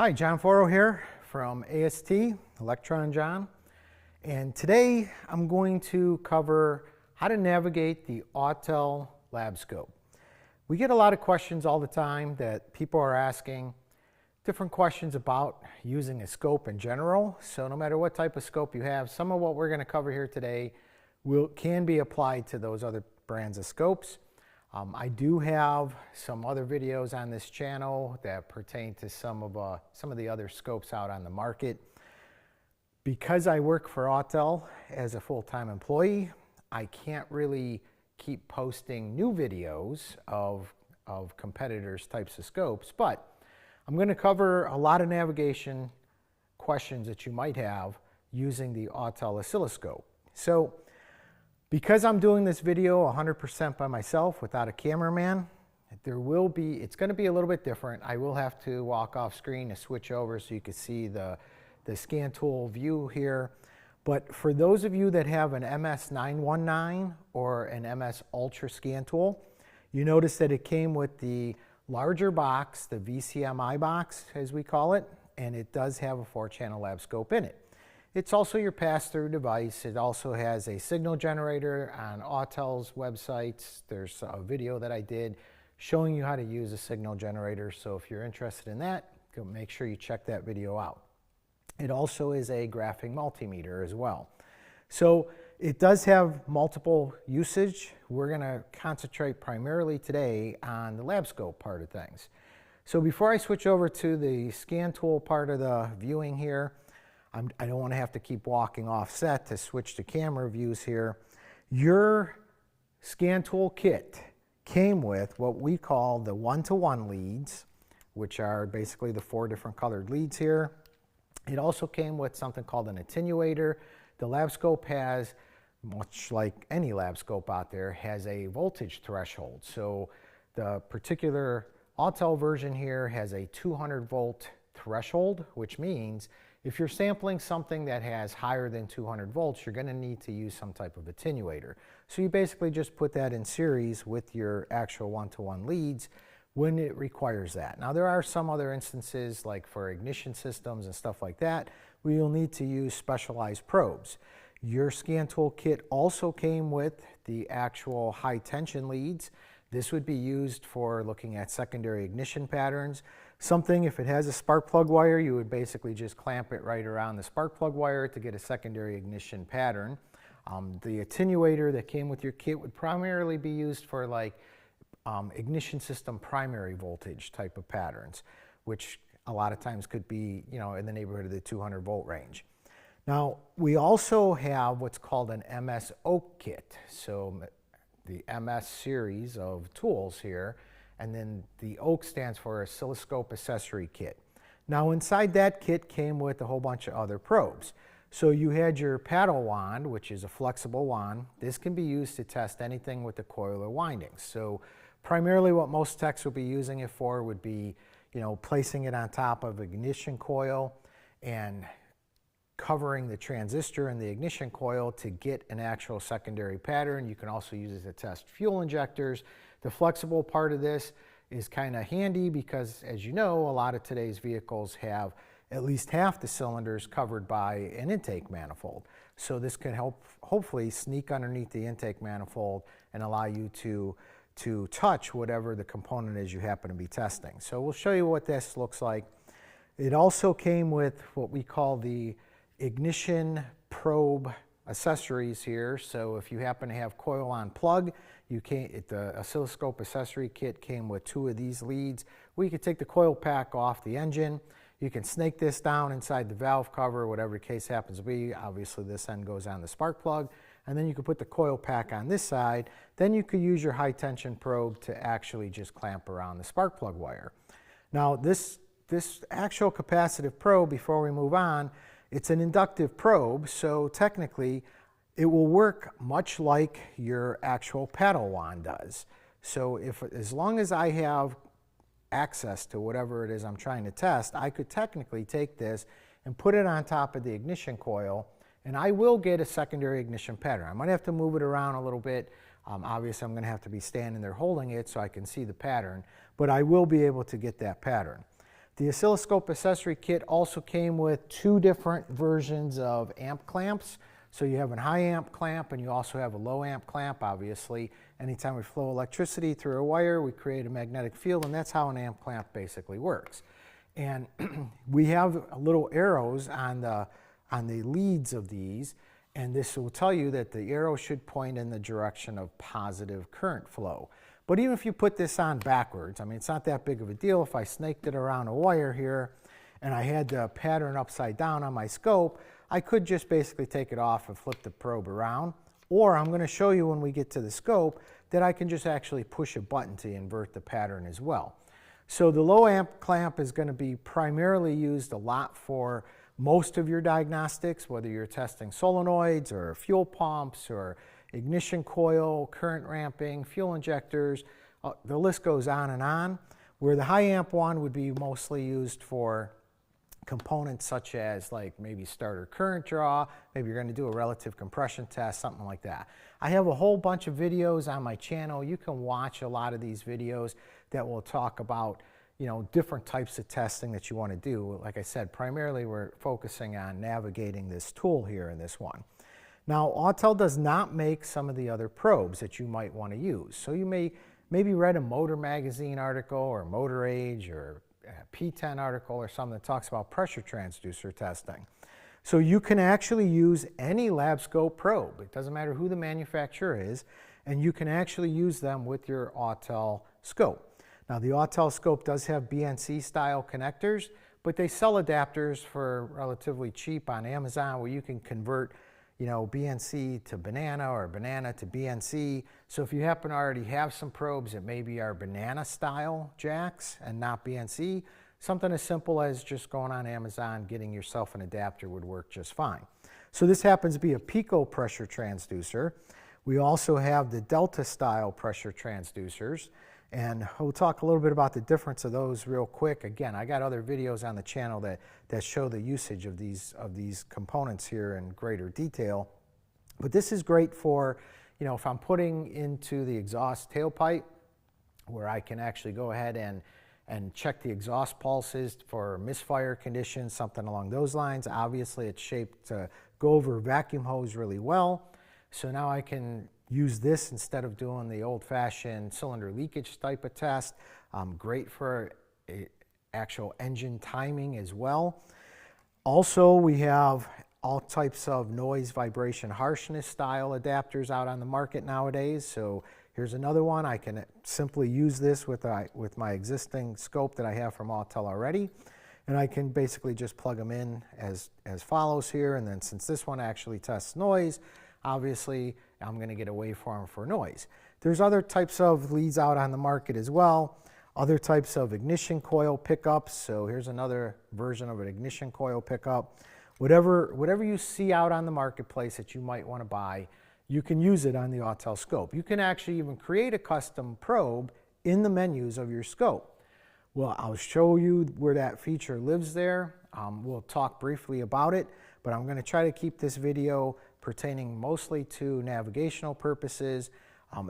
Hi, John Foro here from AST, Electron John. And today I'm going to cover how to navigate the Autel Lab scope. We get a lot of questions all the time that people are asking, different questions about using a scope in general. So no matter what type of scope you have, some of what we're going to cover here today can be applied to those other brands of scopes. I do have some other videos on this channel that pertain to some of the other scopes out on the market. Because I work for Autel as a full-time employee, I can't really keep posting new videos of competitors' types of scopes, but I'm going to cover a lot of navigation questions that you might have using the Autel Oscilloscope. So, because I'm doing this video 100% by myself without a cameraman, it's going to be a little bit different. I will have to walk off screen to switch over so you can see the scan tool view here. But for those of you that have an MS919 or an MS Ultra scan tool, you notice that it came with the larger box, the VCMI box as we call it, and it does have a 4-channel lab scope in it. It's also your pass-through device. It also has a signal generator. On Autel's websites, there's a video that I did showing you how to use a signal generator. So if you're interested in that, make sure you check that video out. It also is a graphing multimeter as well. So it does have multiple usage. We're going to concentrate primarily today on the lab scope part of things. So before I switch over to the scan tool part of the viewing here, I don't want to have to keep walking off set to switch to camera views here. Your scan tool kit came with what we call the 1-to-1 leads, which are basically the 4 different colored leads here. It also came with something called an attenuator. The lab scope has, much like any lab scope out there, has a voltage threshold. So the particular Autel version here has a 200 volt threshold, which means if you're sampling something that has higher than 200 volts, you're going to need to use some type of attenuator. So you basically just put that in series with your actual 1-to-1 leads when it requires that. Now there are some other instances, like for ignition systems and stuff like that, where you'll need to use specialized probes. Your scan tool kit also came with the actual high tension leads. This would be used for looking at secondary ignition patterns. Something, if it has a spark plug wire, you would basically just clamp it right around the spark plug wire to get a secondary ignition pattern. The attenuator that came with your kit would primarily be used for like ignition system primary voltage type of patterns, which a lot of times could be, in the neighborhood of the 200 volt range. Now, we also have what's called an MS Oak kit. So the MS series of tools here, and then the Oak stands for Oscilloscope Accessory Kit. Now inside that kit came with a whole bunch of other probes. So you had your paddle wand, which is a flexible wand. This can be used to test anything with the coil or windings. So primarily what most techs will be using it for would be, placing it on top of ignition coil and covering the transistor in the ignition coil to get an actual secondary pattern. You can also use it to test fuel injectors. The flexible part of this is kind of handy because, as you know, a lot of today's vehicles have at least half the cylinders covered by an intake manifold. So this can hopefully sneak underneath the intake manifold and allow you to touch whatever the component is you happen to be testing. So we'll show you what this looks like. It also came with what we call the ignition probe accessories here. So if you happen to have coil on plug, the oscilloscope accessory kit came with 2 of these leads. We could take the coil pack off the engine. You can snake this down inside the valve cover, whatever the case happens to be. Obviously this end goes on the spark plug, and then you could put the coil pack on this side. Then you could use your high tension probe to actually just clamp around the spark plug wire. Now this actual capacitive probe, before we move on, it's an inductive probe, so technically it will work much like your actual paddle wand does. So as long as I have access to whatever it is I'm trying to test, I could technically take this and put it on top of the ignition coil, and I will get a secondary ignition pattern. I might have to move it around a little bit. Obviously, I'm going to have to be standing there holding it so I can see the pattern, but I will be able to get that pattern. The oscilloscope accessory kit also came with 2 different versions of amp clamps. So you have a high amp clamp and you also have a low amp clamp. Obviously, anytime we flow electricity through a wire, we create a magnetic field, and that's how an amp clamp basically works. And we have little arrows on the leads of these, and this will tell you that the arrow should point in the direction of positive current flow. But even if you put this on backwards, I mean, it's not that big of a deal. If I snaked it around a wire here and I had the pattern upside down on my scope, I could just basically take it off and flip the probe around. Or I'm going to show you when we get to the scope that I can just actually push a button to invert the pattern as well. So the low amp clamp is going to be primarily used a lot for most of your diagnostics, whether you're testing solenoids or fuel pumps or ignition coil, current ramping, fuel injectors, the list goes on, where the high amp one would be mostly used for components such as like maybe starter current draw, maybe you're going to do a relative compression test, something like that. I have a whole bunch of videos on my channel. You can watch a lot of these videos that will talk about, you know, different types of testing that you want to do. Like I said, primarily we're focusing on navigating this tool here in this one. Now, Autel does not make some of the other probes that you might want to use. So you maybe read a Motor Magazine article or Motor Age or a P10 article or something that talks about pressure transducer testing. So you can actually use any lab scope probe. It doesn't matter who the manufacturer is, and you can actually use them with your Autel scope. Now, the Autel scope does have BNC style connectors, but they sell adapters for relatively cheap on Amazon where you can convert, you know, BNC to banana or banana to BNC. So if you happen to already have some probes that maybe are banana style jacks and not BNC, something as simple as just going on Amazon, getting yourself an adapter would work just fine. So this happens to be a pico pressure transducer. We also have the Delta style pressure transducers, and we'll talk a little bit about the difference of those real quick. Again, I got other videos on the channel that show the usage of these components here in greater detail. But this is great for, you know, if I'm putting into the exhaust tailpipe, where I can actually go ahead and check the exhaust pulses for misfire conditions, something along those lines. Obviously, it's shaped to go over a vacuum hose really well. So now I can use this instead of doing the old-fashioned cylinder leakage type of test. Great for actual engine timing as well. Also, we have all types of noise, vibration, harshness style adapters out on the market nowadays. So here's another one. I can simply use this with my existing scope that I have from Autel already. And I can basically just plug them in as follows here. And then since this one actually tests noise, obviously I'm going to get a waveform for noise. There's other types of leads out on the market as well. Other types of ignition coil pickups. So here's another version of an ignition coil pickup. Whatever you see out on the marketplace that you might want to buy, you can use it on the Autel scope. You can actually even create a custom probe in the menus of your scope. Well, I'll show you where that feature lives there. We'll talk briefly about it, but I'm going to try to keep this video pertaining mostly to navigational purposes.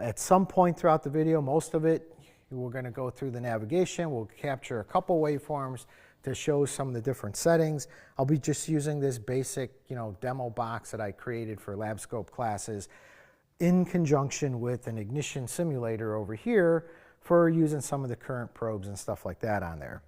At some point throughout the video, most of it, we're going to go through the navigation. We'll capture a couple waveforms to show some of the different settings. I'll be just using this basic, you know, demo box that I created for LabScope classes in conjunction with an ignition simulator over here for using some of the current probes and stuff like that on there.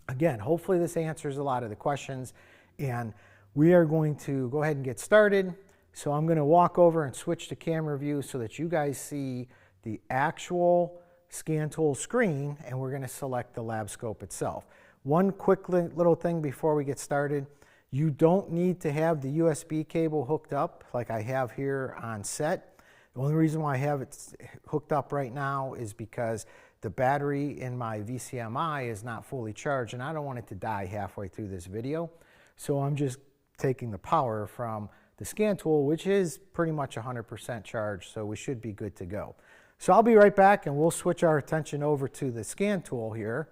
Again, hopefully this answers a lot of the questions, and we are going to go ahead and get started. So I'm going to walk over and switch to camera view so that you guys see the actual scan tool screen, and we're going to select the lab scope itself. One quick little thing before we get started, you don't need to have the USB cable hooked up like I have here on set. The only reason why I have it hooked up right now is because the battery in my VCMI is not fully charged and I don't want it to die halfway through this video. So I'm just taking the power from the scan tool, which is pretty much 100% charged, so we should be good to go. So I'll be right back and we'll switch our attention over to the scan tool here.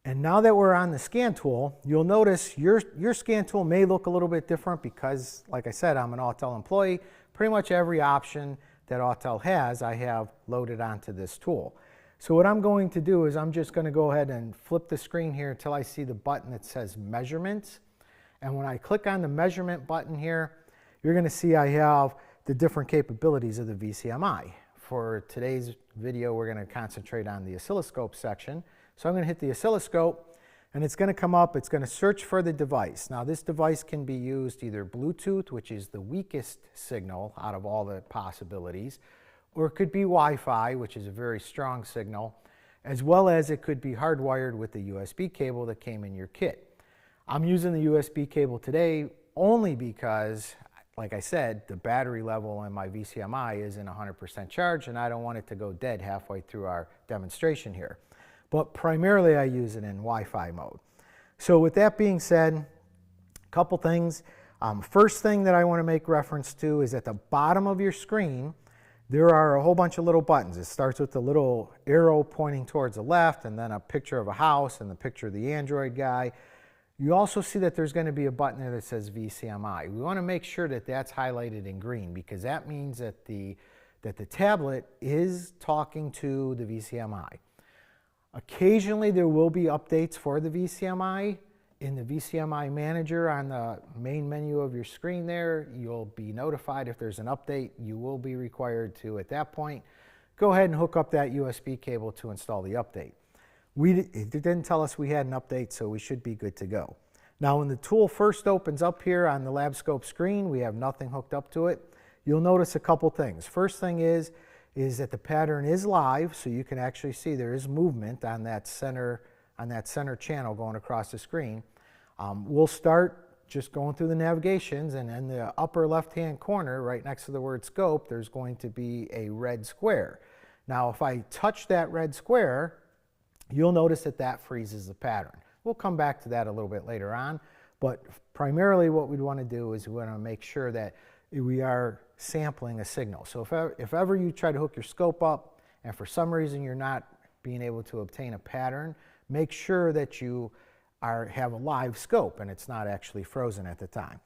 And now that we're on the scan tool, you'll notice your scan tool may look a little bit different because, like I said, I'm an Autel employee. Pretty much every option that Autel has, I have loaded onto this tool. So what I'm going to do is I'm just going to go ahead and flip the screen here until I see the button that says measurements. And when I click on the measurement button here, you're going to see I have the different capabilities of the VCMI. For today's video, we're going to concentrate on the oscilloscope section. So I'm going to hit the oscilloscope, and it's going to come up. It's going to search for the device. Now, this device can be used either Bluetooth, which is the weakest signal out of all the possibilities, or it could be Wi-Fi, which is a very strong signal, as well as it could be hardwired with the USB cable that came in your kit. I'm using the USB cable today only because, like I said, the battery level in my VCMI isn't 100% charged, and I don't want it to go dead halfway through our demonstration here. But primarily I use it in Wi-Fi mode. So with that being said, a couple things. First thing that I want to make reference to is at the bottom of your screen, there are a whole bunch of little buttons. It starts with the little arrow pointing towards the left, and then a picture of a house and the picture of the Android guy. You also see that there's going to be a button there that says VCMI. We want to make sure that that's highlighted in green, because that means that the tablet is talking to the VCMI. Occasionally there will be updates for the VCMI. In the VCMI manager on the main menu of your screen there, you'll be notified if there's an update. You will be required to, at that point, go ahead and hook up that USB cable to install the update. It didn't tell us we had an update, so we should be good to go. Now, when the tool first opens up here on the LabScope screen, we have nothing hooked up to it. You'll notice a couple things. First thing is that the pattern is live, so you can actually see there is movement on that center channel going across the screen. We'll start just going through the navigations, and in the upper left-hand corner, right next to the word scope, there's going to be a red square. Now, if I touch that red square, you'll notice that that freezes the pattern. We'll come back to that a little bit later on, but primarily what we'd want to do is we want to make sure that we are sampling a signal. So if ever you try to hook your scope up and for some reason you're not being able to obtain a pattern, make sure that you have a live scope and it's not actually frozen at the time.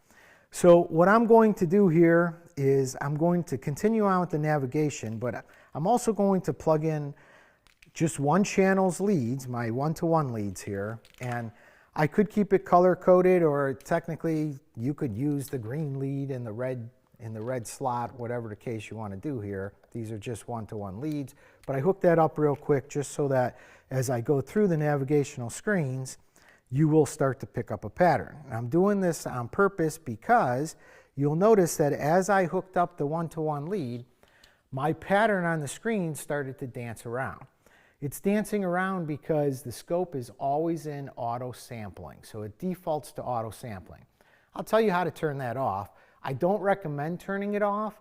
So what I'm going to do here is I'm going to continue on with the navigation, but I'm also going to plug in just one channel's leads, my one-to-one leads here, and I could keep it color-coded, or technically you could use the green lead in the red slot, whatever the case you want to do here. These are just one-to-one leads, but I hooked that up real quick just so that as I go through the navigational screens, you will start to pick up a pattern. And I'm doing this on purpose because you'll notice that as I hooked up the one-to-one lead, my pattern on the screen started to dance around. It's dancing around because the scope is always in auto sampling, so it defaults to auto sampling. I'll tell you how to turn that off. I don't recommend turning it off.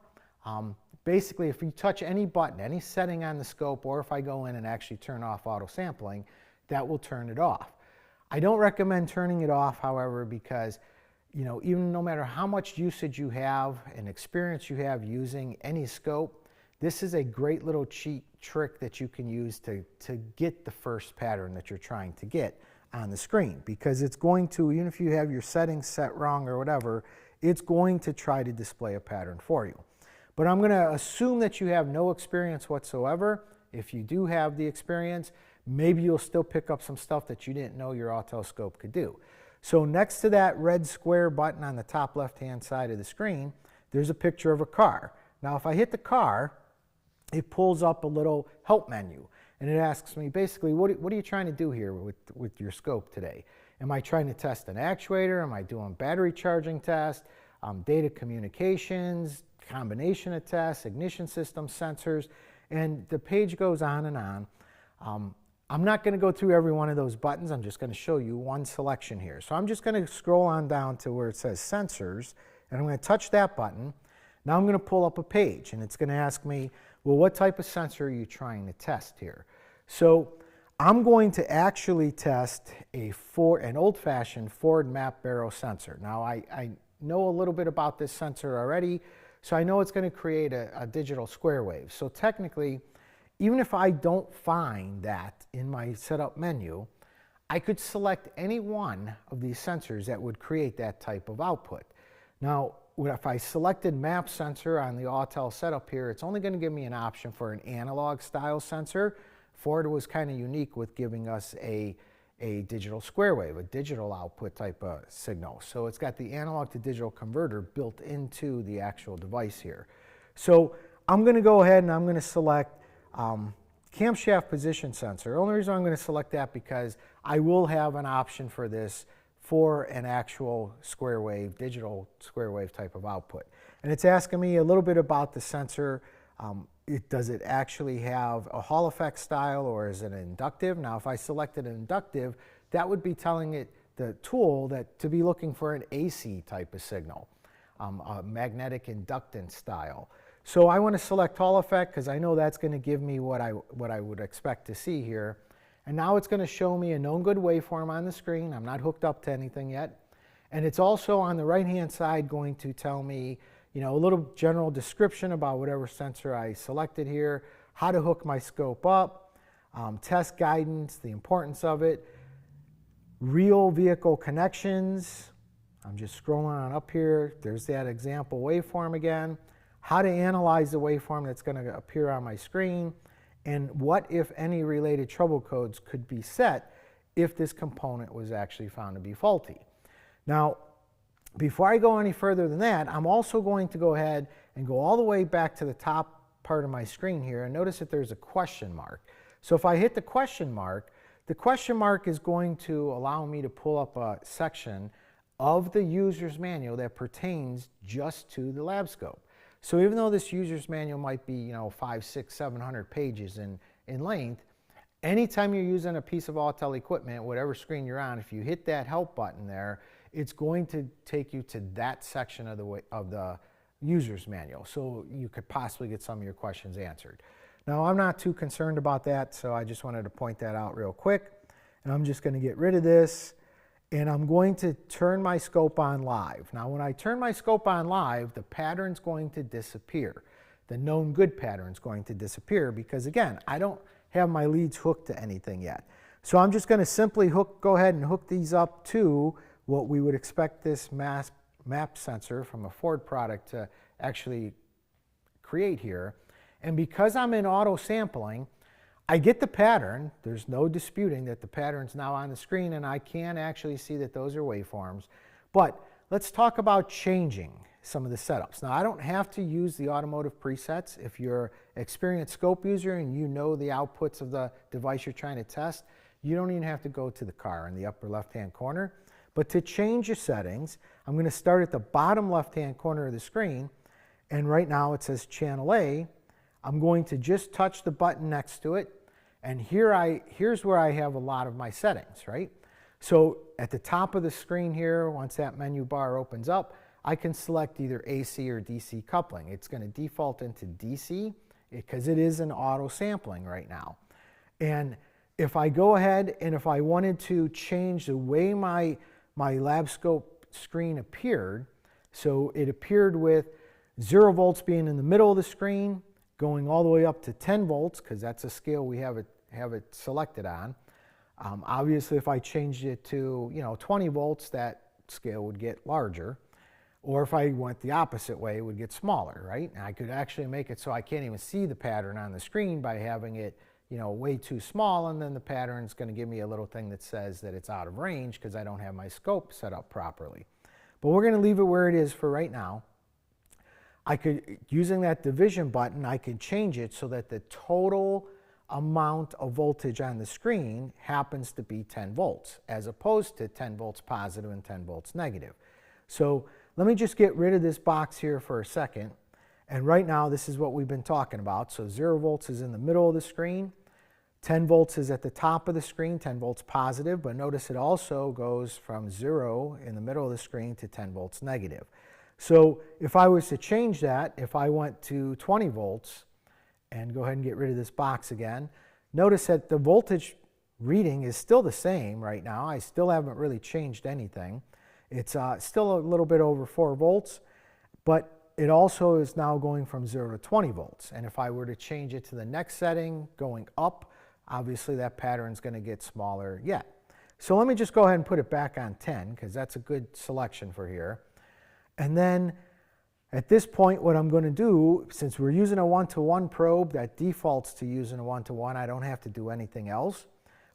Basically, if you touch any button, any setting on the scope, or if I go in and actually turn off auto sampling, that will turn it off. I don't recommend turning it off, however, because even no matter how much usage you have and experience you have using any scope, this is a great little cheat trick that you can use to get the first pattern that you're trying to get on the screen, because it's going to, even if you have your settings set wrong or whatever, it's going to try to display a pattern for you. But I'm going to assume that you have no experience whatsoever. If you do have the experience, maybe you'll still pick up some stuff that you didn't know your Autel scope could do. So next to that red square button on the top left-hand side of the screen, there's a picture of a car. Now, if I hit the car, it pulls up a little help menu, and it asks me basically, what are you trying to do here with your scope today? Am I trying to test an actuator? Am I doing battery charging test, data communications, combination of tests, ignition system sensors? And the page goes on and on. I'm not going to go through every one of those buttons. I'm just going to show you one selection here. So I'm just going to scroll on down to where it says sensors, and I'm going to touch that button. Now I'm going to pull up a page, and it's going to ask me, well, what type of sensor are you trying to test here? So I'm going to actually test an old-fashioned Ford map barrel sensor. Now I know a little bit about this sensor already, so I know it's going to create a digital square wave. So technically, even if I don't find that in my setup menu, I could select any one of these sensors that would create that type of output. Now, if I selected map sensor on the Autel setup here, it's only going to give me an option for an analog style sensor. Ford was kind of unique with giving us a digital square wave, a digital output type of signal. So it's got the analog to digital converter built into the actual device here. So I'm going to go ahead and I'm going to select camshaft position sensor. The only reason I'm going to select that because I will have an option for this for an actual square wave, digital square wave type of output. And it's asking me a little bit about the sensor. Does it actually have a Hall effect style or is it inductive? Now if I selected an inductive, that would be telling it, the tool, that to be looking for an AC type of signal, a magnetic inductance style. So I want to select Hall effect because I know that's going to give me what I would expect to see here. And now it's going to show me a known good waveform on the screen. I'm not hooked up to anything yet. And it's also on the right hand side going to tell me, you know, a little general description about whatever sensor I selected here, how to hook my scope up, test guidance, the importance of it, real vehicle connections. I'm just scrolling on up here. There's that example waveform again. How to analyze the waveform that's going to appear on my screen, and what, if any, related trouble codes could be set if this component was actually found to be faulty. Now, before I go any further than that, I'm also going to go ahead and go all the way back to the top part of my screen here and notice that there's a question mark. So if I hit the question mark is going to allow me to pull up a section of the user's manual that pertains just to the lab scope. So even though this user's manual might be, you know, 500, 600, 700 pages in length, anytime you're using a piece of Autel equipment, whatever screen you're on, if you hit that help button there, it's going to take you to that section of the user's manual. So you could possibly get some of your questions answered. Now I'm not too concerned about that, so I just wanted to point that out real quick. And I'm just going to get rid of this. And I'm going to turn my scope on live. Now when I turn my scope on live, the pattern's going to disappear. The known good pattern's going to disappear because, again, I don't have my leads hooked to anything yet. So I'm just going to simply go ahead and hook these up to what we would expect this map sensor from a Ford product to actually create here. And because I'm in auto sampling, I get the pattern. There's no disputing that the pattern's now on the screen, and I can actually see that those are waveforms. But let's talk about changing some of the setups. Now, I don't have to use the automotive presets. If you're an experienced scope user and you know the outputs of the device you're trying to test, you don't even have to go to the car in the upper left-hand corner. But to change your settings, I'm going to start at the bottom left-hand corner of the screen, and right now it says Channel A. I'm going to just touch the button next to it, and here's where I have a lot of my settings, right? So at the top of the screen here, once that menu bar opens up, I can select either AC or DC coupling. It's going to default into DC because it is an auto sampling right now. And if I go ahead and if I wanted to change the way my lab scope screen appeared, so it appeared with 0 volts being in the middle of the screen, going all the way up to 10 volts, because that's a scale we have it selected on. Obviously, if I changed it to 20 volts, that scale would get larger. Or if I went the opposite way, it would get smaller, right? And I could actually make it so I can't even see the pattern on the screen by having it way too small, and then the pattern's going to give me a little thing that says that it's out of range because I don't have my scope set up properly. But we're going to leave it where it is for right now. I could, using that division button, I could change it so that the total amount of voltage on the screen happens to be 10 volts, as opposed to 10 volts positive and 10 volts negative. So let me just get rid of this box here for a second. And right now, this is what we've been talking about. So 0 volts is in the middle of the screen. 10 volts is at the top of the screen, 10 volts positive. But notice it also goes from 0 in the middle of the screen to 10 volts negative. So if I was to change that, if I went to 20 volts and go ahead and get rid of this box again, notice that the voltage reading is still the same right now. I still haven't really changed anything. It's still a little bit over 4 volts, but it also is now going from 0 to 20 volts. And if I were to change it to the next setting, going up, obviously that pattern's going to get smaller yet. So let me just go ahead and put it back on 10, because that's a good selection for here. And then At this point, what I'm going to do, since we're using a 1-to-1 probe that defaults to using a 1-to-1, I don't have to do anything else.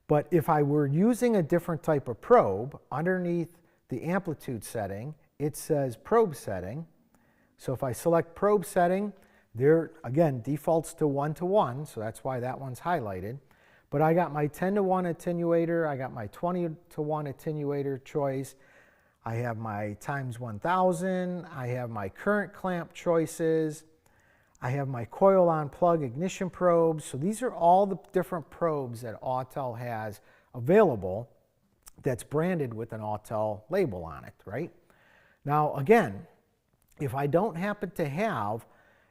But if I were using a different type of probe, underneath the amplitude setting, it says probe setting. So if I select probe setting, there again defaults to 1-to-1, so that's why that one's highlighted. But I got my 10-to-1 attenuator, I got my 20-to-1 attenuator choice, I have my times 1000, I have my current clamp choices, I have my coil on plug ignition probes. So these are all the different probes that Autel has available that's branded with an Autel label on it, right? Now again, if I don't happen to have,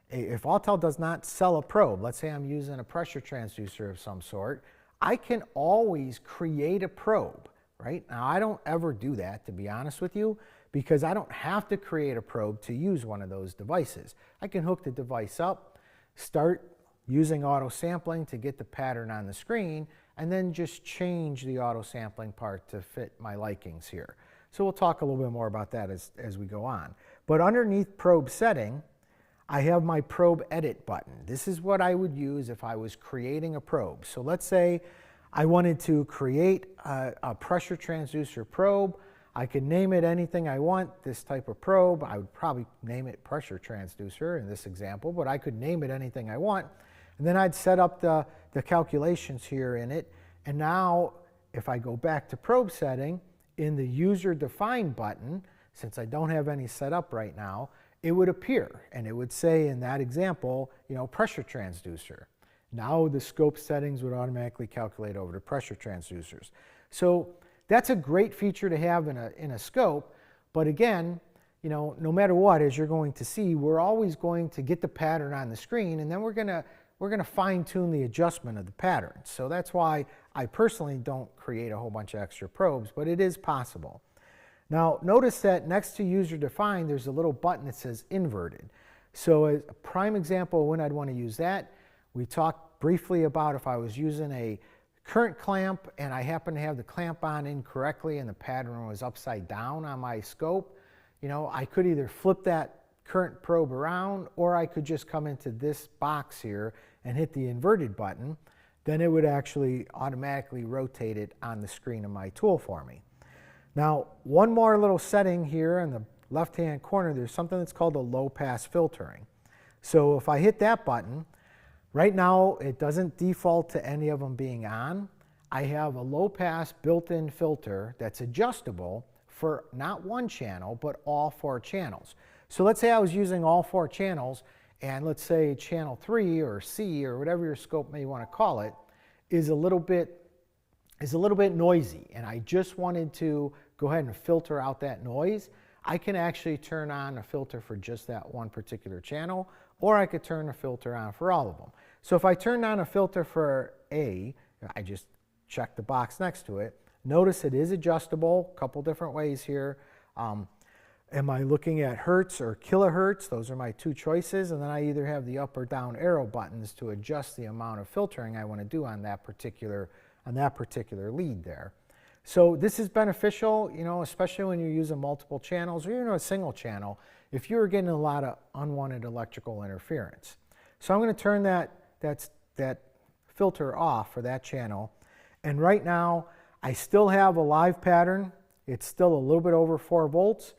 if Autel does not sell a probe, let's say I'm using a pressure transducer of some sort, I can always create a probe, right? Now I don't ever do that, to be honest with you, because I don't have to create a probe to use one of those devices. I can hook the device up, start using auto sampling to get the pattern on the screen, and then just change the auto sampling part to fit my likings here. So we'll talk a little bit more about that as we go on. But underneath probe setting, I have my probe edit button. This is what I would use if I was creating a probe. So let's say I wanted to create a pressure transducer probe. I could name it anything I want, this type of probe. I would probably name it pressure transducer in this example, but I could name it anything I want. And then I'd set up the calculations here in it. And now if I go back to probe setting, in the user define button, since I don't have any set up right now, it would appear and it would say in that example, you know, pressure transducer. Now the scope settings would automatically calculate over to pressure transducers. So that's a great feature to have in a scope, but again, you know, no matter what, as you're going to see, we're always going to get the pattern on the screen, and then we're gonna fine-tune the adjustment of the pattern. So that's why I personally don't create a whole bunch of extra probes, but it is possible. Now notice that next to user defined, there's a little button that says inverted. So a prime example of when I'd want to use that, we talked briefly about if I was using a current clamp and I happen to have the clamp on incorrectly and the pattern was upside down on my scope, you know, I could either flip that current probe around, or I could just come into this box here and hit the inverted button. Then it would actually automatically rotate it on the screen of my tool for me. Now, one more little setting here in the left-hand corner, there's something that's called a low-pass filtering. So if I hit that button, right now it doesn't default to any of them being on. I have a low-pass built-in filter that's adjustable for not one channel, but all 4 channels. So let's say I was using all 4 channels, and let's say channel 3 or C or whatever your scope may want to call it is a little bit noisy, and I just wanted to go ahead and filter out that noise. I can actually turn on a filter for just that one particular channel, or I could turn a filter on for all of them. So if I turn on a filter for A, I just check the box next to it. Notice it is adjustable, a couple different ways here. Am I looking at hertz or kilohertz? Those are my 2 choices, and then I either have the up or down arrow buttons to adjust the amount of filtering I want to do on that particular lead there. So this is beneficial, you know, especially when you're using multiple channels or even a single channel, if you're getting a lot of unwanted electrical interference. So I'm going to turn that filter off for that channel, and right now I still have a live pattern. It's still a little bit over 4 volts.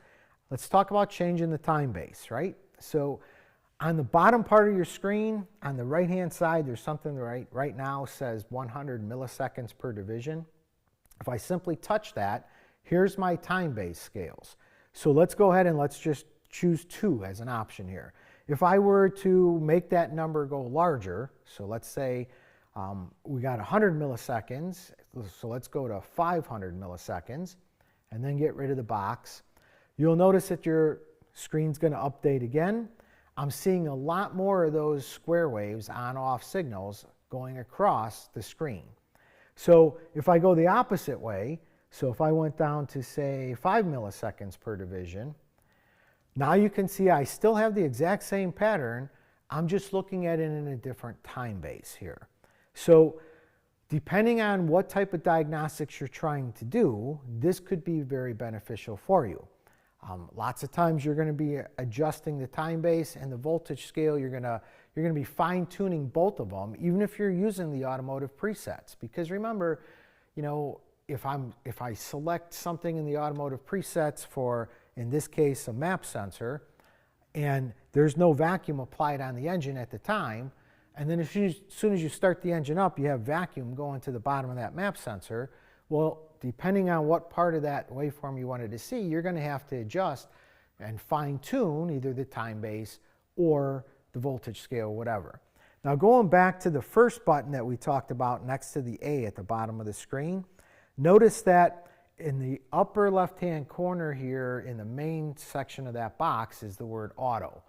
Let's talk about changing the time base, right? So on the bottom part of your screen, on the right-hand side, there's something right now says 100 milliseconds per division. If I simply touch that, here's my time base scales. So let's go ahead and let's just choose 2 as an option here. If I were to make that number go larger, so let's say we got 100 milliseconds, so let's go to 500 milliseconds, and then get rid of the box. You'll notice that your screen's going to update again. I'm seeing a lot more of those square waves on-off signals going across the screen. So if I go the opposite way, so if I went down to say 5 milliseconds per division, now you can see I still have the exact same pattern. I'm just looking at it in a different time base here. So depending on what type of diagnostics you're trying to do, this could be very beneficial for you. Lots of times you're going to be adjusting the time base and the voltage scale. You're going to be fine-tuning both of them, even if you're using the automotive presets. Because remember, you know, if I select something in the automotive presets for, in this case, a map sensor, and there's no vacuum applied on the engine at the time, and then as soon as you start the engine up, you have vacuum going to the bottom of that map sensor. Well, depending on what part of that waveform you wanted to see, you're going to have to adjust and fine-tune either the time base or the voltage scale, whatever. Now, going back to the first button that we talked about next to the A at the bottom of the screen, notice that in the upper left-hand corner here in the main section of that box is the word auto.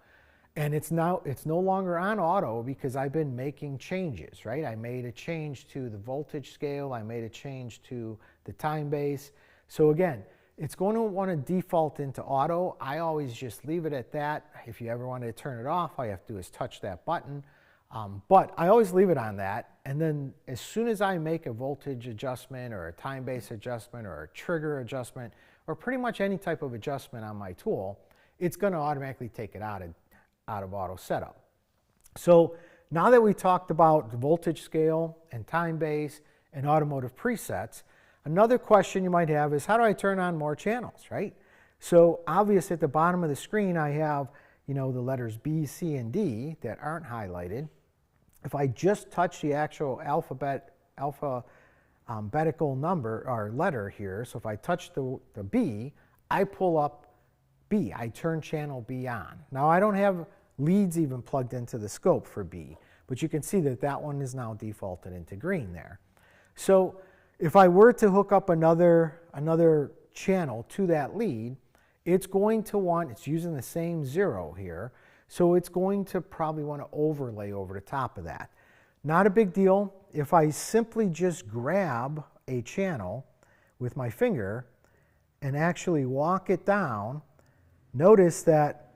And it's no longer on auto because I've been making changes, right? I made a change to the voltage scale. I made a change to the time base. So again, it's going to want to default into auto. I always just leave it at that. If you ever want to turn it off, all you have to do is touch that button. But I always leave it on that. And then as soon as I make a voltage adjustment or a time base adjustment or a trigger adjustment or pretty much any type of adjustment on my tool, it's going to automatically take it out of auto setup. So now that we talked about the voltage scale and time base and automotive presets, another question you might have is, how do I turn on more channels, right? So obviously at the bottom of the screen I have, you know, the letters B, C, and D that aren't highlighted. If I just touch the actual alphabetical number or letter here, so if I touch the B, I pull up B. I turn channel B on. Now I don't have leads even plugged into the scope for B, but you can see that that one is now defaulted into green there. So if I were to hook up another channel to that lead, it's going to want, it's using the same 0 here, so it's going to probably want to overlay over the top of that. Not a big deal. If I simply just grab a channel with my finger and actually walk it down, notice that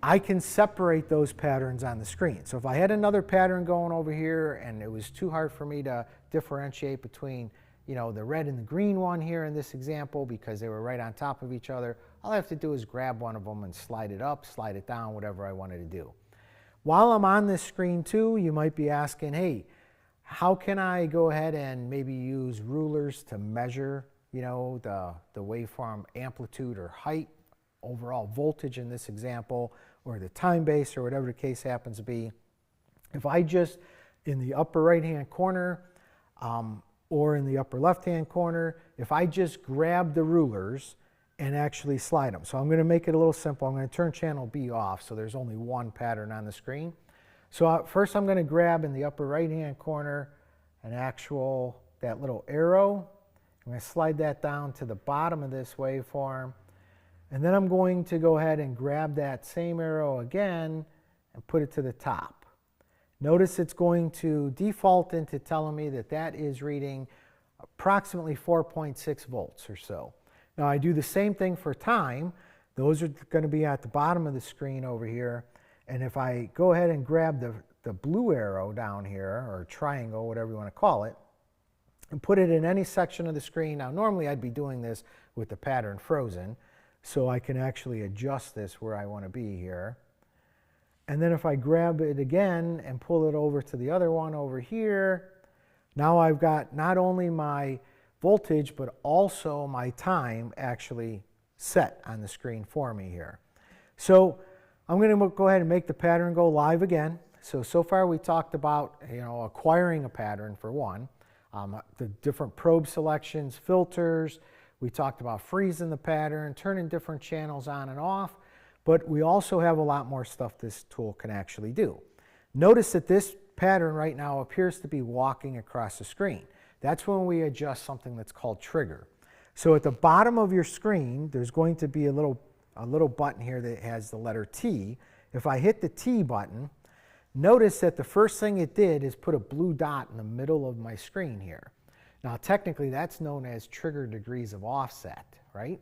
I can separate those patterns on the screen. So if I had another pattern going over here and it was too hard for me to differentiate between, you know, the red and the green one here in this example because they were right on top of each other, all I have to do is grab one of them and slide it up, slide it down, whatever I wanted to do. While I'm on this screen too, you might be asking, hey, how can I go ahead and maybe use rulers to measure, you know, the waveform amplitude or height, overall voltage in this example, or the time base, or whatever the case happens to be. If I just, in the upper right-hand corner or in the upper left-hand corner, if I just grab the rulers and actually slide them. So I'm going to make it a little simple. I'm going to turn channel B off so there's only one pattern on the screen. So first I'm going to grab in the upper right-hand corner that little arrow. I'm going to slide that down to the bottom of this waveform. And then I'm going to go ahead and grab that same arrow again and put it to the top. Notice it's going to default into telling me that that is reading approximately 4.6 volts or so. Now I do the same thing for time. Those are going to be at the bottom of the screen over here. And if I go ahead and grab the blue arrow down here, or triangle, whatever you want to call it, and put it in any section of the screen. Now normally I'd be doing this with the pattern frozen, so I can actually adjust this where I want to be here. And then if I grab it again and pull it over to the other one over here, now I've got not only my voltage but also my time actually set on the screen for me here. So I'm going to go ahead and make the pattern go live again. So far we talked about, you know, acquiring a pattern for one, the different probe selections, filters. We talked about freezing the pattern, turning different channels on and off, but we also have a lot more stuff this tool can actually do. Notice that this pattern right now appears to be walking across the screen. That's when we adjust something that's called trigger. So at the bottom of your screen, there's going to be a little button here that has the letter T. If I hit the T button, notice that the first thing it did is put a blue dot in the middle of my screen here. Now technically that's known as trigger degrees of offset, right?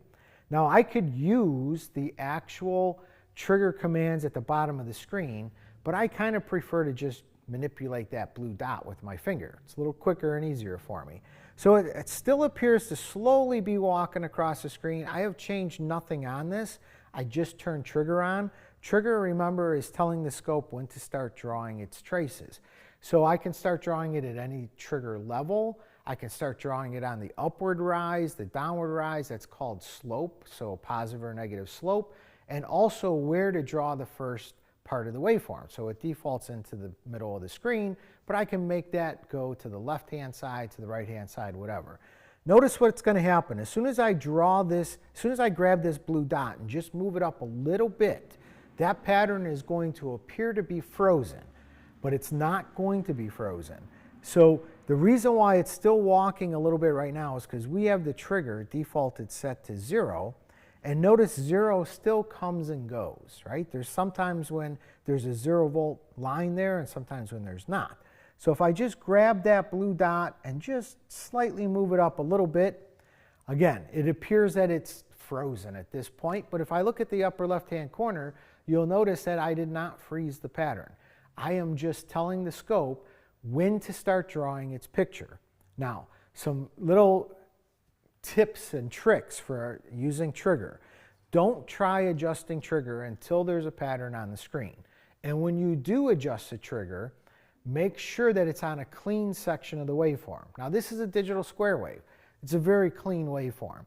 Now I could use the actual trigger commands at the bottom of the screen, but I kind of prefer to just manipulate that blue dot with my finger. It's a little quicker and easier for me. So it still appears to slowly be walking across the screen. I have changed nothing on this. I just turned trigger on. Trigger, remember, is telling the scope when to start drawing its traces. So I can start drawing it at any trigger level. I can start drawing it on the upward rise, the downward rise, that's called slope, so positive or negative slope, and also where to draw the first part of the waveform. So it defaults into the middle of the screen, but I can make that go to the left-hand side, to the right-hand side, whatever. Notice what's going to happen. As soon as I draw this, as soon as I grab this blue dot and just move it up a little bit, that pattern is going to appear to be frozen, but it's not going to be frozen. So the reason why it's still walking a little bit right now is because we have the trigger defaulted set to 0. And notice 0 still comes and goes, right? There's sometimes when there's a 0 volt line there and sometimes when there's not. So if I just grab that blue dot and just slightly move it up a little bit, again, it appears that it's frozen at this point. But if I look at the upper left-hand corner, you'll notice that I did not freeze the pattern. I am just telling the scope when to start drawing its picture. Now, some little tips and tricks for using trigger. Don't try adjusting trigger until there's a pattern on the screen. And when you do adjust the trigger, make sure that it's on a clean section of the waveform. Now this is a digital square wave. It's a very clean waveform.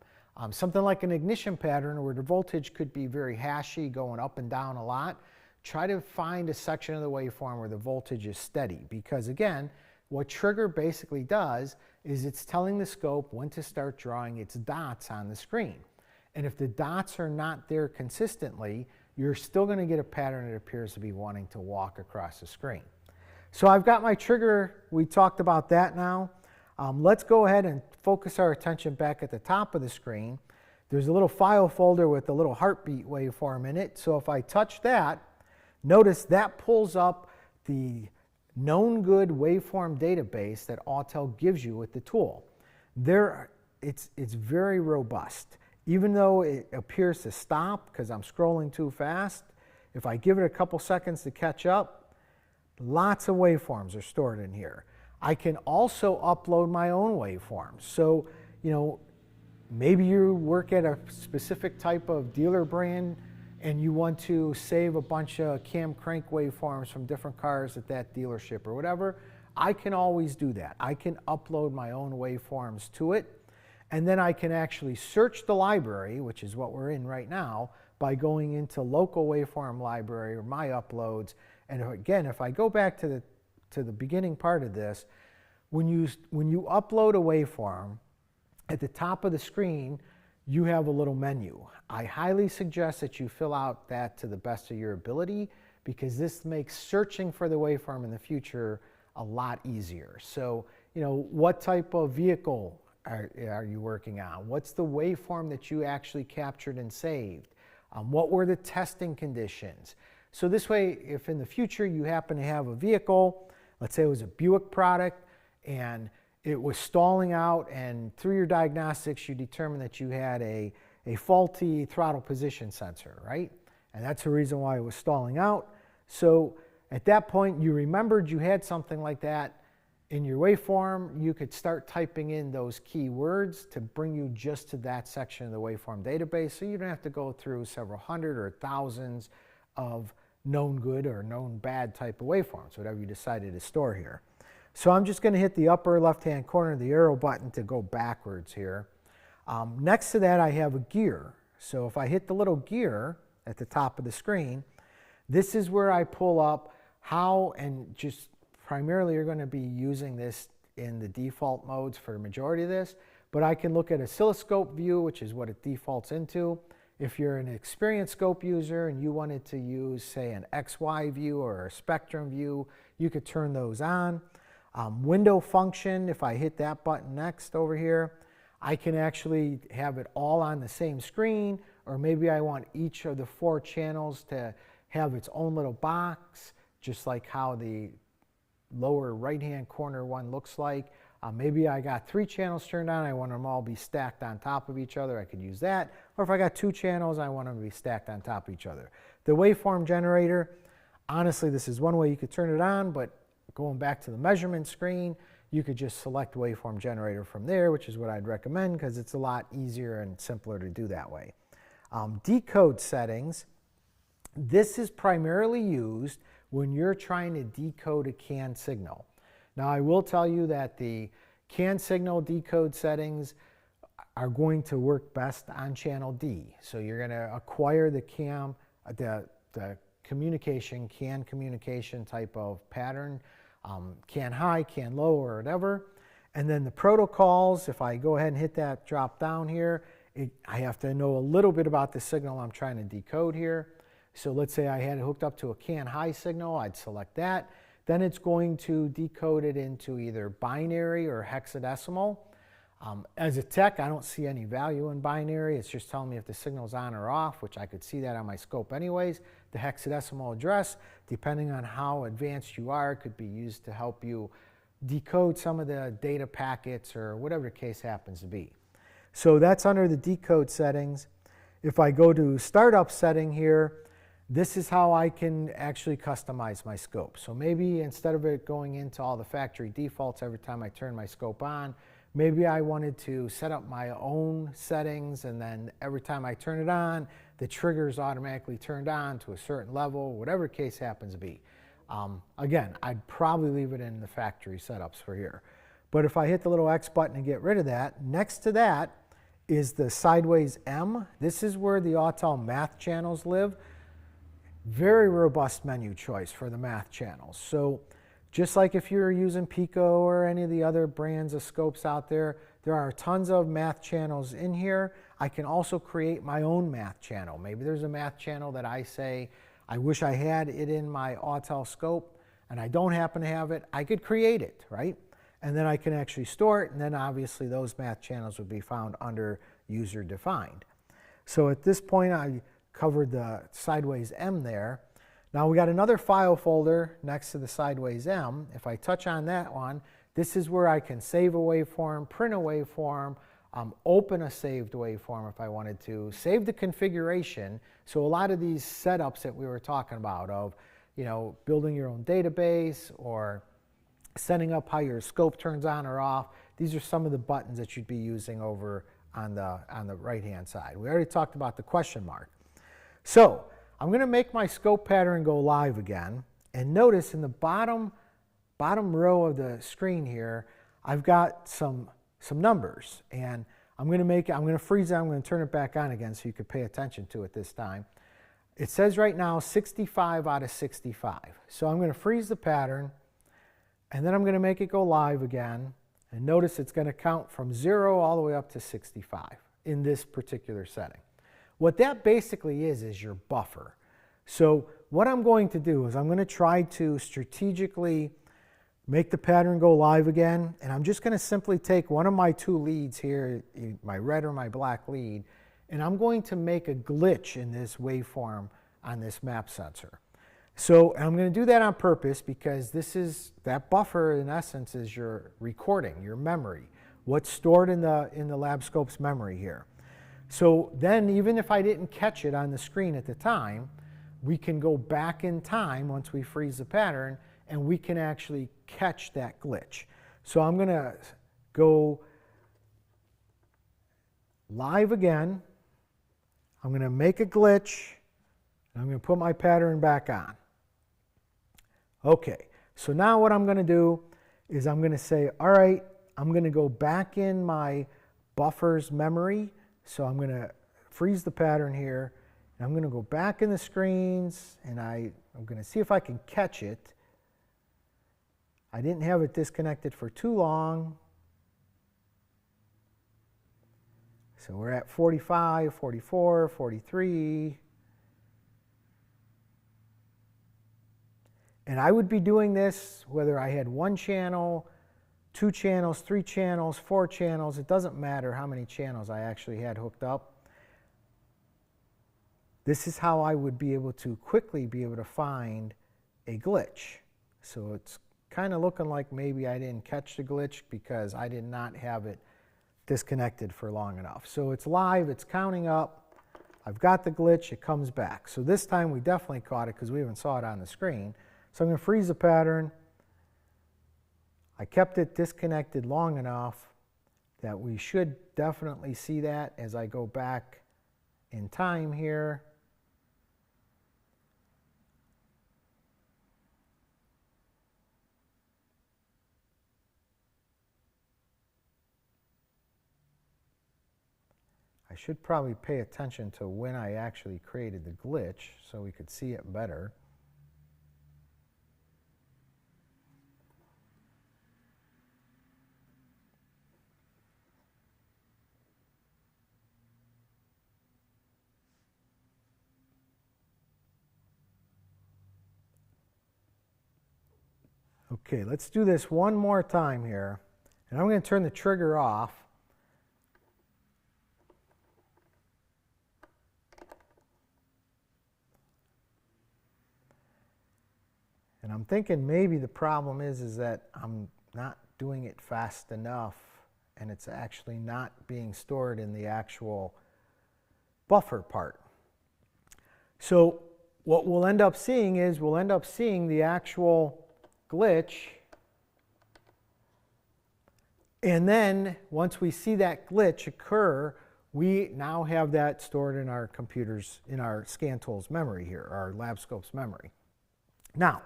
Something like an ignition pattern where the voltage could be very hashy, going up and down a lot, try to find a section of the waveform where the voltage is steady, because again, what trigger basically does is it's telling the scope when to start drawing its dots on the screen. And if the dots are not there consistently, you're still going to get a pattern that appears to be wanting to walk across the screen. So I've got my trigger. We talked about that now. Let's go ahead and focus our attention back at the top of the screen. There's a little file folder with a little heartbeat waveform in it. So if I touch that, notice that pulls up the known good waveform database that Autel gives you with the tool. It's very robust. Even though it appears to stop because I'm scrolling too fast, if I give it a couple seconds to catch up, lots of waveforms are stored in here. I can also upload my own waveforms. So, maybe you work at a specific type of dealer brand and you want to save a bunch of cam crank waveforms from different cars at that dealership or whatever, I can always do that. I can upload my own waveforms to it, and then I can actually search the library, which is what we're in right now, by going into local waveform library or my uploads. And again, if I go back to the beginning part of this, when you upload a waveform, at the top of the screen, you have a little menu. I highly suggest that you fill out that to the best of your ability, because this makes searching for the waveform in the future a lot easier. So, what type of vehicle are you working on? What's the waveform that you actually captured and saved? What were the testing conditions? So this way, if in the future you happen to have a vehicle, let's say it was a Buick product, and it was stalling out, and through your diagnostics you determined that you had a faulty throttle position sensor, right? And that's the reason why it was stalling out. So at that point you remembered you had something like that in your waveform. You could start typing in those keywords to bring you just to that section of the waveform database, so you don't have to go through several hundred or thousands of known good or known bad type of waveforms, whatever you decided to store here. So I'm just going to hit the upper left-hand corner of the arrow button to go backwards here. Next to that, I have a gear. So if I hit the little gear at the top of the screen, this is where I pull up how, and just primarily you're going to be using this in the default modes for the majority of this, but I can look at oscilloscope view, which is what it defaults into. If you're an experienced scope user and you wanted to use, say, an XY view or a spectrum view, you could turn those on. Window function, if I hit that button next over here, I can actually have it all on the same screen, or maybe I want each of the 4 channels to have its own little box, just like how the lower right-hand corner one looks like. Maybe I got 3 channels turned on, I want them all be stacked on top of each other, I could use that. Or if I got 2 channels, I want them to be stacked on top of each other. The waveform generator, Honestly, this is one way you could turn it on, but going back to the measurement screen, you could just select waveform generator from there, which is what I'd recommend because it's a lot easier and simpler to do that way. Decode settings. This is primarily used when you're trying to decode a CAN signal. Now, I will tell you that the CAN signal decode settings are going to work best on channel D. So you're going to acquire the CAN communication type of pattern, CAN high, CAN low, or whatever. And then the protocols, if I go ahead and hit that drop down here, I have to know a little bit about the signal I'm trying to decode here. So let's say I had it hooked up to a CAN high signal, I'd select that. Then it's going to decode it into either binary or hexadecimal. As a tech, I don't see any value in binary. It's just telling me if the signal's on or off, which I could see that on my scope anyways. The hexadecimal address, depending on how advanced you are, could be used to help you decode some of the data packets or whatever the case happens to be. So that's under the decode settings. If I go to startup setting here, this is how I can actually customize my scope. So maybe instead of it going into all the factory defaults every time I turn my scope on, maybe I wanted to set up my own settings, and then every time I turn it on, the trigger is automatically turned on to a certain level, whatever the case happens to be. Again, I'd probably leave it in the factory setups for here. But if I hit the little X button and get rid of that, next to that is the sideways M. This is where the Autel math channels live. Very robust menu choice for the math channels. So just like if you're using Pico or any of the other brands of scopes out there, there are tons of math channels in here. I can also create my own math channel. Maybe there's a math channel that I say, I wish I had it in my Autel scope, and I don't happen to have it. I could create it, right? And then I can actually store it, and then obviously those math channels would be found under user defined. So at this point, I covered the sideways M there. Now we got another file folder next to the sideways M. If I touch on that one, this is where I can save a waveform, print a waveform, open a saved waveform if I wanted to, save the configuration. So a lot of these setups that we were talking about of, building your own database or setting up how your scope turns on or off, these are some of the buttons that you'd be using over on the right-hand side. We already talked about the question mark. So I'm going to make my scope pattern go live again, and notice in the bottom row of the screen here, I've got some numbers, and I'm going to freeze it. I'm going to turn it back on again so you could pay attention to it this time. It says right now 65 out of 65. So I'm going to freeze the pattern, and then I'm going to make it go live again, and notice it's going to count from 0 all the way up to 65 in this particular setting. What that basically is your buffer. So what I'm going to do is I'm going to try to strategically make the pattern go live again, and I'm just going to simply take one of my two leads here, my red or my black lead, and I'm going to make a glitch in this waveform on this map sensor. So I'm going to do that on purpose because that buffer in essence is your recording, your memory, what's stored in the lab scope's memory here. So then even if I didn't catch it on the screen at the time, we can go back in time once we freeze the pattern, and we can actually catch that glitch. So I'm going to go live again. I'm going to make a glitch, and I'm going to put my pattern back on. Okay, so now what I'm going to do is I'm going to say, all right, I'm going to go back in my buffer's memory. So I'm going to freeze the pattern here, and I'm going to go back in the screens, and I'm going to see if I can catch it. I didn't have it disconnected for too long. So we're at 45, 44, 43. And I would be doing this whether I had one channel, 2 channels, 3 channels, 4 channels. It doesn't matter how many channels I actually had hooked up. This is how I would be able to quickly be able to find a glitch. So it's kind of looking like maybe I didn't catch the glitch because I did not have it disconnected for long enough. So it's live, it's counting up. I've got the glitch, it comes back. So this time we definitely caught it because we even saw it on the screen. So I'm going to freeze the pattern. I kept it disconnected long enough that we should definitely see that as I go back in time here. I should probably pay attention to when I actually created the glitch so we could see it better. Okay, let's do this one more time here. And I'm going to turn the trigger off. And I'm thinking maybe the problem is that I'm not doing it fast enough and it's actually not being stored in the actual buffer part. So what we'll end up seeing is we'll end up seeing the actual glitch, and then once we see that glitch occur, we now have that stored in our computers, in our scan tools memory here, our LabScope's memory. Now,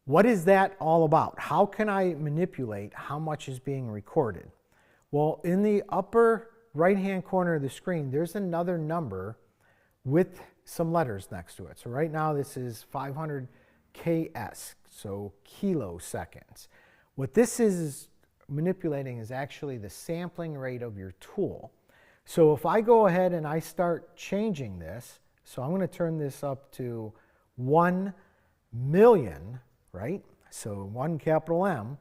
what is that all about? How can I manipulate how much is being recorded? Well, in the upper right-hand corner of the screen, there's another number with some letters next to it. So right now this is 500 KS, so kiloseconds. What this is manipulating is actually the sampling rate of your tool. So if I go ahead and I start changing this, so I'm going to turn this up to 1 million, right? So 1 capital M.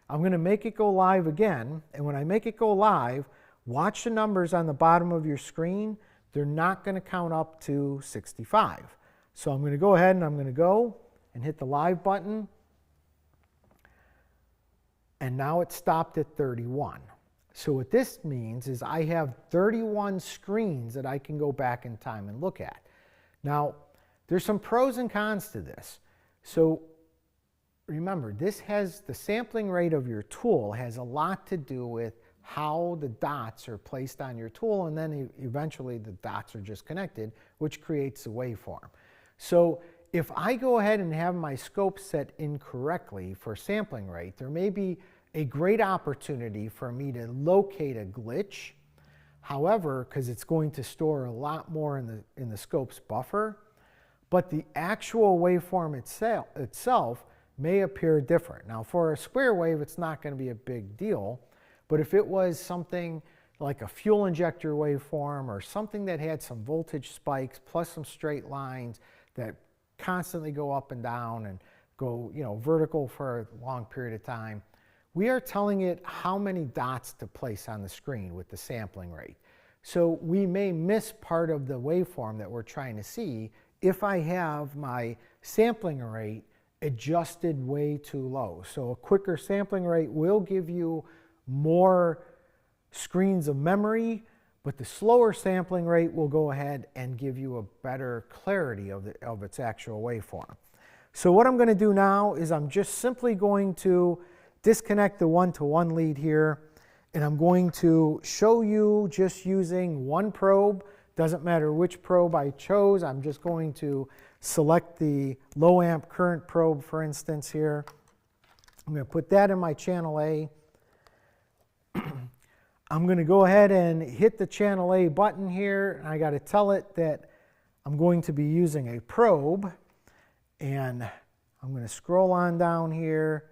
I'm going to make it go live again, and when I make it go live, watch the numbers on the bottom of your screen. They're not going to count up to 65. So I'm going to go ahead and I'm going to go and hit the live button, and now it stopped at 31. So what this means is I have 31 screens that I can go back in time and look at. Now, there's some pros and cons to this. So remember, this has the sampling rate of your tool has a lot to do with how the dots are placed on your tool, and then eventually the dots are just connected, which creates a waveform. So if I go ahead and have my scope set incorrectly for sampling rate, there may be a great opportunity for me to locate a glitch. However, because it's going to store a lot more in the scope's buffer, but the actual waveform itself may appear different. Now, for a square wave, it's not going to be a big deal, but if it was something like a fuel injector waveform or something that had some voltage spikes plus some straight lines that constantly go up and down and go, vertical for a long period of time, we are telling it how many dots to place on the screen with the sampling rate. So we may miss part of the waveform that we're trying to see if I have my sampling rate adjusted way too low. So a quicker sampling rate will give you more screens of memory, but the slower sampling rate will go ahead and give you a better clarity of its actual waveform. So what I'm going to do now is I'm just simply going to disconnect the one-to-one lead here, and I'm going to show you just using one probe. Doesn't matter which probe I chose. I'm just going to select the low amp current probe, for instance, here. I'm going to put that in my channel A. I'm going to go ahead and hit the channel A button here, and I got to tell it that I'm going to be using a probe, and I'm going to scroll on down here.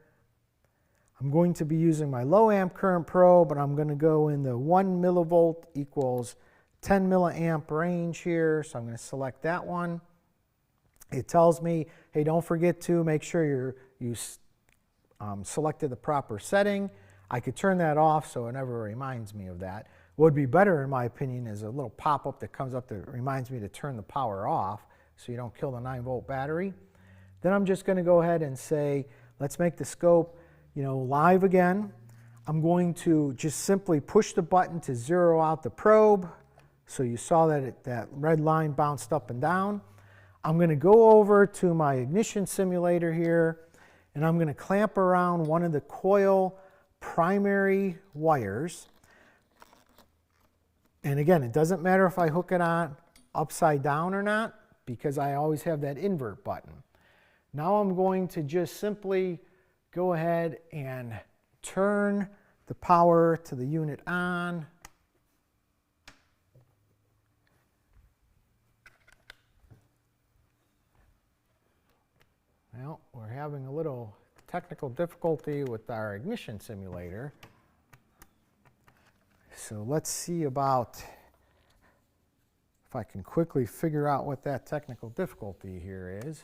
I'm going to be using my low amp current probe, and I'm going to go in the 1 millivolt equals 10 milliamp range here, so I'm going to select that one. It tells me, hey, don't forget to make sure you selected the proper setting. I could turn that off so it never reminds me of that. What would be better, in my opinion, is a little pop-up that comes up that reminds me to turn the power off so you don't kill the 9-volt battery. Then I'm just going to go ahead and say, let's make the scope, live again. I'm going to just simply push the button to zero out the probe, So you saw that that red line bounced up and down. I'm going to go over to my ignition simulator here, and I'm going to clamp around one of the coil primary wires. And again, it doesn't matter if I hook it on upside down or not, because I always have that invert button. Now I'm going to just simply go ahead and turn the power to the unit on. Well, we're having a little technical difficulty with our ignition simulator. So let's see about if I can quickly figure out what that technical difficulty here is.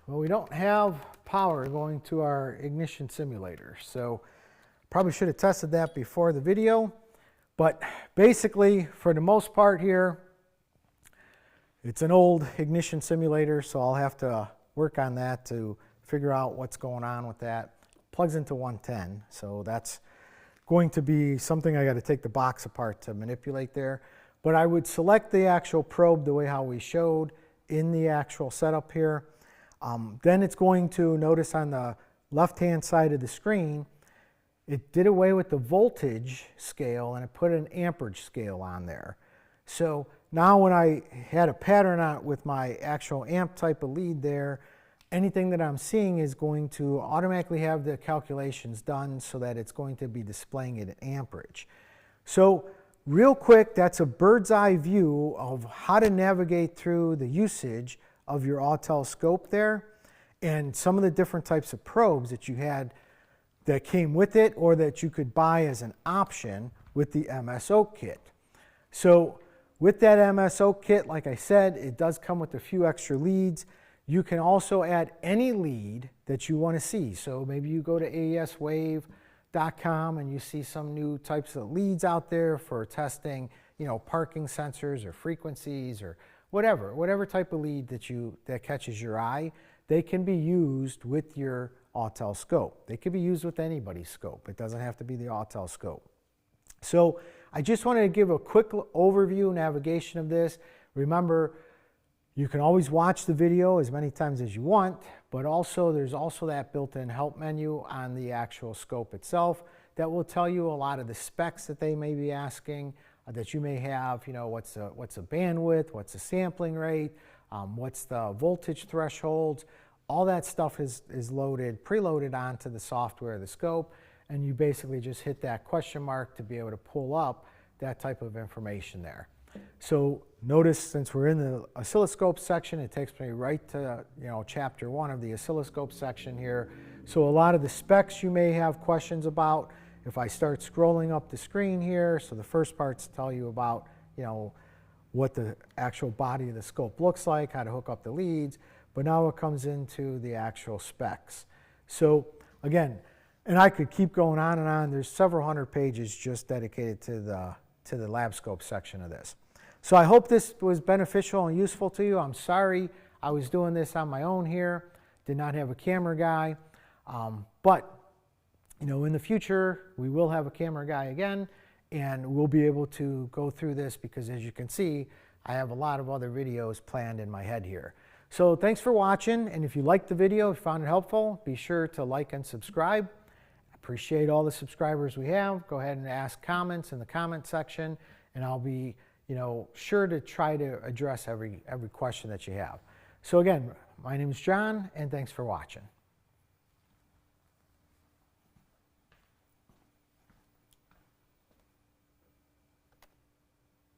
Well, we don't have power going to our ignition simulator, so probably should have tested that before the video. But basically, for the most part here, it's an old ignition simulator, so I'll have to work on that to figure out what's going on with that. Plugs into 110, so that's going to be something I got to take the box apart to manipulate there. But I would select the actual probe the way how we showed in the actual setup here. Then it's going to notice on the left-hand side of the screen, it did away with the voltage scale and it put an amperage scale on there. So now when I had a pattern on with my actual amp type of lead there, anything that I'm seeing is going to automatically have the calculations done so that it's going to be displaying it at amperage. So real quick, that's a bird's eye view of how to navigate through the usage of your Autel scope there, and some of the different types of probes that you had that came with it or that you could buy as an option with the MSO kit. So with that MSO kit, like I said, it does come with a few extra leads. You can also add any lead that you want to see. So maybe you go to aeswave.com and you see some new types of leads out there for testing, parking sensors or frequencies or whatever type of lead that catches your eye. They can be used with your Autel scope. They can be used with anybody's scope. It doesn't have to be the Autel scope. So I just wanted to give a quick overview navigation of this. Remember, you can always watch the video as many times as you want, but also there's also that built-in help menu on the actual scope itself that will tell you a lot of the specs that they may be asking, that you may have, what's the bandwidth, what's the sampling rate, what's the voltage thresholds. All that stuff is preloaded onto the software of the scope, and you basically just hit that question mark to be able to pull up that type of information there. So notice, since we're in the oscilloscope section, it takes me right to chapter 1 of the oscilloscope section here. So a lot of the specs you may have questions about. If I start scrolling up the screen here, so the first parts tell you about, what the actual body of the scope looks like, how to hook up the leads, but now it comes into the actual specs. So again, and I could keep going on and on. There's several hundred pages just dedicated to the lab scope section of this. So I hope this was beneficial and useful to you. I'm sorry I was doing this on my own here. Did not have a camera guy, but in the future, we will have a camera guy again, and we'll be able to go through this because, as you can see, I have a lot of other videos planned in my head here. So thanks for watching, and if you liked the video, if you found it helpful, be sure to like and subscribe. I appreciate all the subscribers we have. Go ahead and ask comments in the comment section, and I'll be sure to try to address every question that you have. So again, my name is John, and thanks for watching.